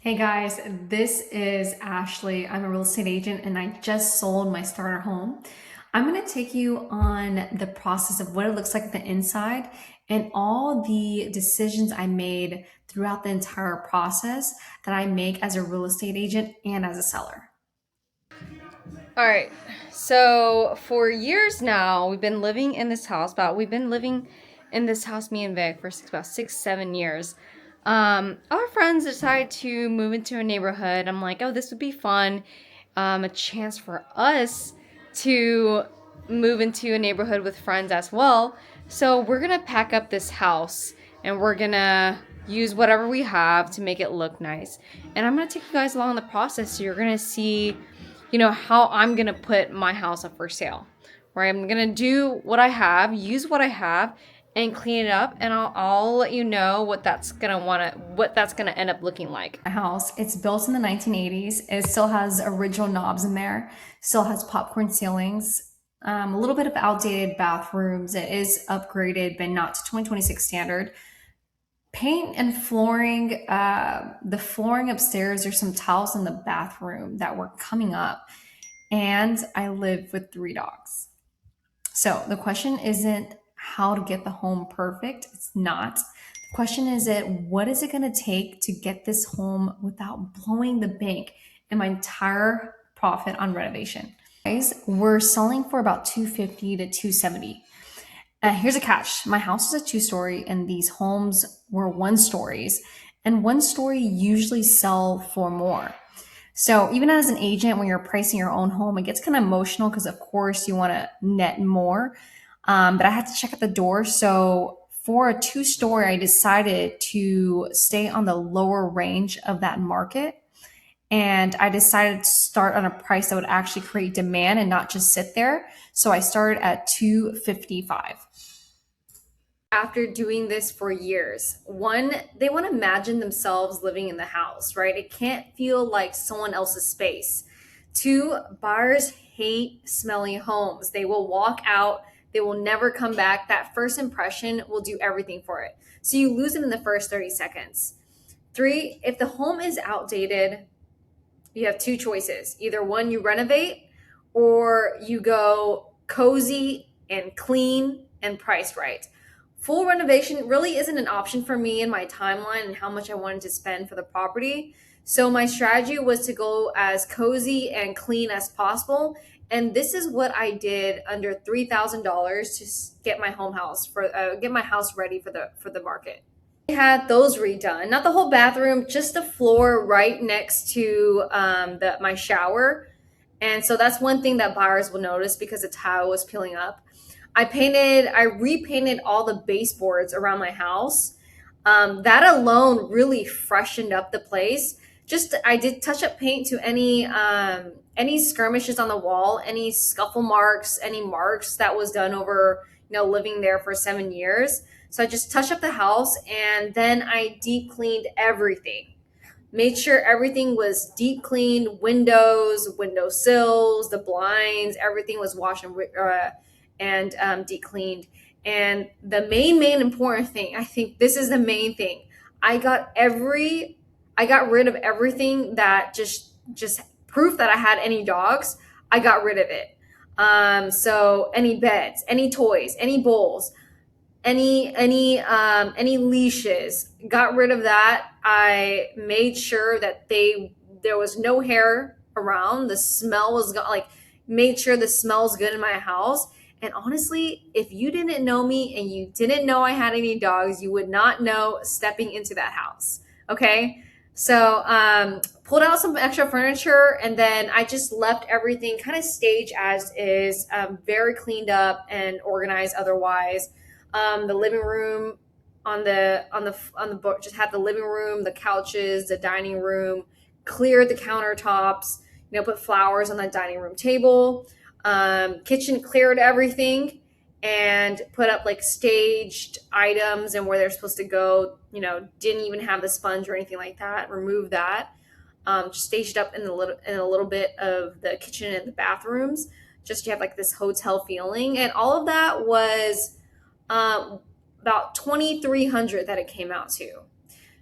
Hey guys, this is Ashley. I'm a real estate agent and I just sold my starter home. I'm going to take you on the process of what it looks like on the inside and all the decisions I made throughout the entire process that I make as a real estate agent and as a seller. All right. So for years now, we've been living in this house. We've been living in this house, me and Vic, for about 6, 7 years. Our friends decided to move into a neighborhood. I'm like, oh, this would be fun. A chance for us to move into a neighborhood with friends as well. So we're gonna pack up this house and we're gonna use whatever we have to make it look nice. And I'm gonna take you guys along the process. So you're gonna see how I'm going to put my house up for sale. Right? I'm going to do what I have, use what I have and clean it up, and I'll let you know what that's going to end up looking like. My house, it's built in the 1980s. It still has original knobs in there, still has popcorn ceilings, a little bit of outdated bathrooms. It is upgraded, but not to 2026 standard. Paint and flooring, the flooring upstairs, there's some tiles in the bathroom that were coming up. And I live with 3 dogs. So the question isn't how to get the home perfect. It's not. The question is what is it going to take to get this home without blowing the bank and my entire profit on renovation? Guys, we're selling for about 250 to 270. Here's a catch. My house is a 2 story and these homes were 1 stories, and 1 story usually sell for more. So even as an agent, when you're pricing your own home, it gets kind of emotional because of course you want to net more. But I had to check at the door. So for a 2 story, I decided to stay on the lower range of that market. And I decided to start on a price that would actually create demand and not just sit there. So I started at 255. After doing this for years, one, they want to imagine themselves living in the house, right? It can't feel like someone else's space. Two, buyers hate smelly homes. They will walk out, they will never come back. That first impression will do everything for it. So you lose it in the first 30 seconds. Three, if the home is outdated, you have two choices. Either one, you renovate, or you go cozy and clean and priced right. Full renovation really isn't an option for me in my timeline and how much I wanted to spend for the property. So my strategy was to go as cozy and clean as possible. And this is what I did under $3,000 to get my house ready for the market. I had those redone, not the whole bathroom, just the floor right next to my shower. And so that's one thing that buyers will notice because the tile was peeling up. I repainted all the baseboards around my house. That alone really freshened up the place. Just I did touch up paint to any skirmishes on the wall, any scuffle marks, any marks that was done over living there for 7 years. So I just touched up the house and then I deep cleaned everything. Made sure everything was deep cleaned, windows, window sills, the blinds, everything was washed and deep cleaned. And the main important thing, I think this is the main thing. I got every, I got rid of everything that just proof that I had any dogs. I got rid of it. So any beds, any toys, any bowls, any leashes, got rid of that. I made sure that there was no hair around. The smell was gone, like made sure the smell's good in my house. And honestly, if you didn't know me and you didn't know I had any dogs, you would not know stepping into that house. Okay. So pulled out some extra furniture and then I just left everything kind of stage as is, very cleaned up and organized otherwise. The living room on the book just had the living room, the couches, the dining room, cleared the countertops, put flowers on the dining room table. Kitchen, cleared everything and put up like staged items and where they're supposed to go. Didn't even have the sponge or anything like that. Removed that. Just staged up in a little bit of the kitchen and the bathrooms, just to have like this hotel feeling. And all of that was about 2,300 that it came out to.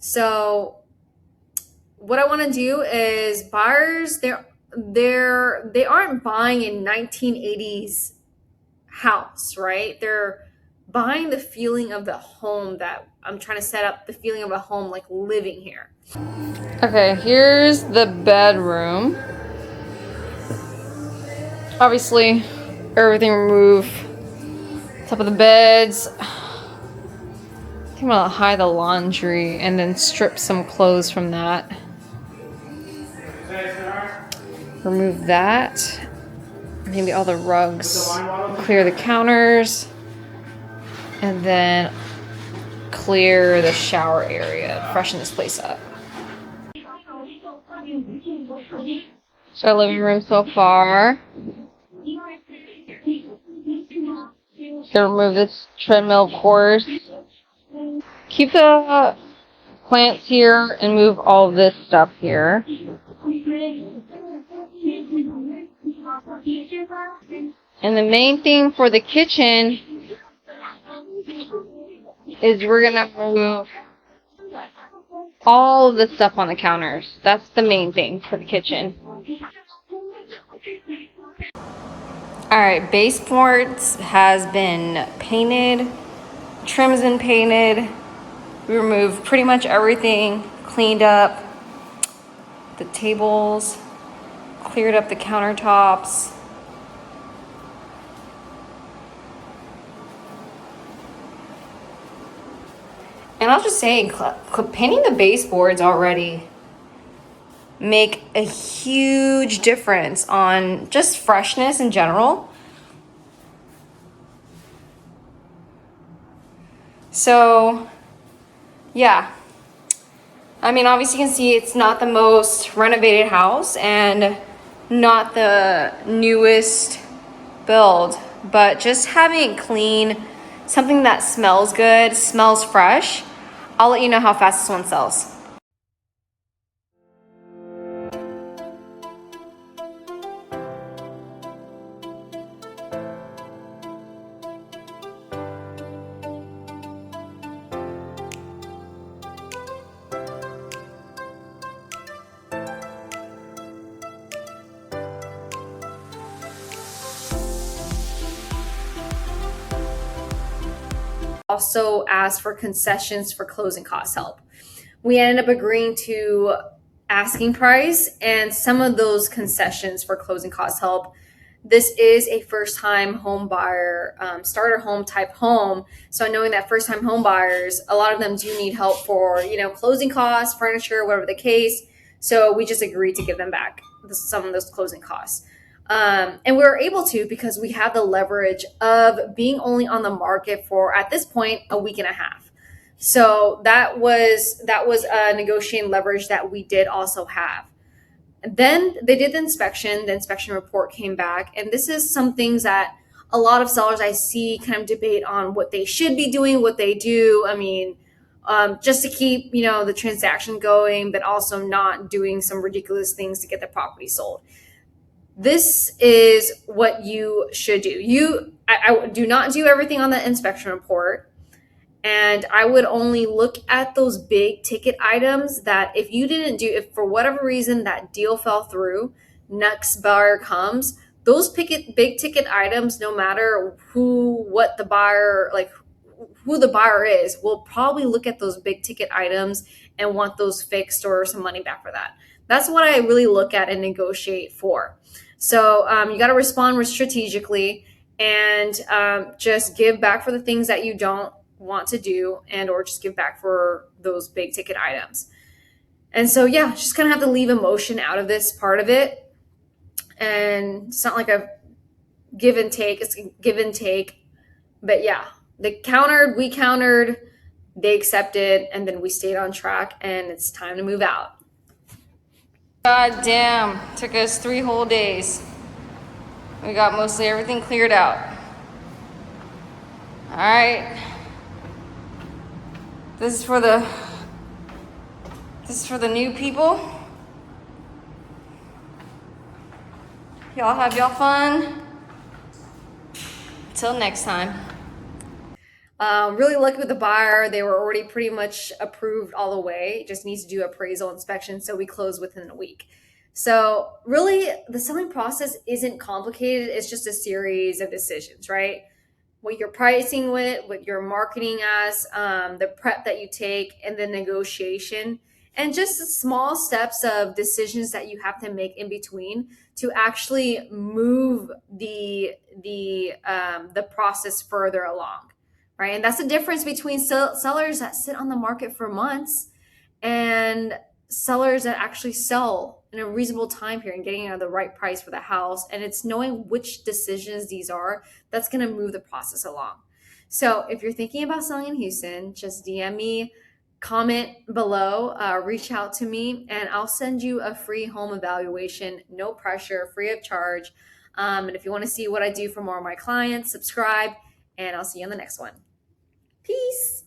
So what I want to do is buyers, they aren't buying a 1980s house, right? They're buying the feeling of the home that I'm trying to set up, the feeling of a home, like living here. Okay, here's the bedroom. Obviously, everything removed. Top of the beds. I think I'm gonna hide the laundry and then strip some clothes from that. Remove that. Maybe all the rugs. Clear the counters. And then clear the shower area. Freshen this place up. So our living room so far. Gonna remove this treadmill, of course. Keep the plants here and move all this stuff here. And the main thing for the kitchen is we're gonna move all of the stuff on the counters. That's the main thing for the kitchen. Alright, baseboards has been painted, trim's been painted. We removed pretty much everything, cleaned up the tables, cleared up the countertops. And I'll just say, painting the baseboards already make a huge difference on just freshness in general. So, yeah. I mean, obviously you can see it's not the most renovated house and not the newest build, but just having it clean, something that smells good, smells fresh. I'll let you know how fast this one sells. Also asked for concessions for closing cost help. We ended up agreeing to asking price and some of those concessions for closing cost help. This is a first-time home buyer, starter home type home. So knowing that first-time home buyers, a lot of them do need help for, closing costs, furniture, whatever the case. So we just agreed to give them back some of those closing costs. And we were able to because we have the leverage of being only on the market for, at this point, a week and a half. So that was a negotiating leverage that we did also have. And then they did the inspection report came back, and this is some things that a lot of sellers I see kind of debate on what they should be doing, what they do. I mean, just to keep, the transaction going, but also not doing some ridiculous things to get the property sold. This is what you should do. I do not do everything on the inspection report. And I would only look at those big ticket items that if for whatever reason that deal fell through, next buyer comes, those big ticket items, no matter who the buyer is, will probably look at those big ticket items and want those fixed or some money back for that. That's what I really look at and negotiate for. So you got to respond strategically and just give back for the things that you don't want to do, and or just give back for those big ticket items. And so just kind of have to leave emotion out of this part of it. And it's not like a give and take, it's a give and take. But we countered, they accepted, and then we stayed on track, and it's time to move out. God damn, took us 3 whole days. We got mostly everything cleared out. All right. This is for the new people. Y'all have y'all fun. Till next time. Really lucky with the buyer. They were already pretty much approved all the way. It just needs to do appraisal inspection. So we closed within a week. So really the selling process isn't complicated. It's just a series of decisions, right? What you're pricing with, what you're marketing as, the prep that you take, and the negotiation, and just small steps of decisions that you have to make in between to actually move the process further along, right? And that's the difference between sellers that sit on the market for months and sellers that actually sell in a reasonable time period and getting at the right price for the house. And it's knowing which decisions these are that's going to move the process along. So if you're thinking about selling in Houston, just DM me, comment below, reach out to me, and I'll send you a free home evaluation, no pressure, free of charge. And if you want to see what I do for more of my clients, subscribe, and I'll see you on the next one. Peace.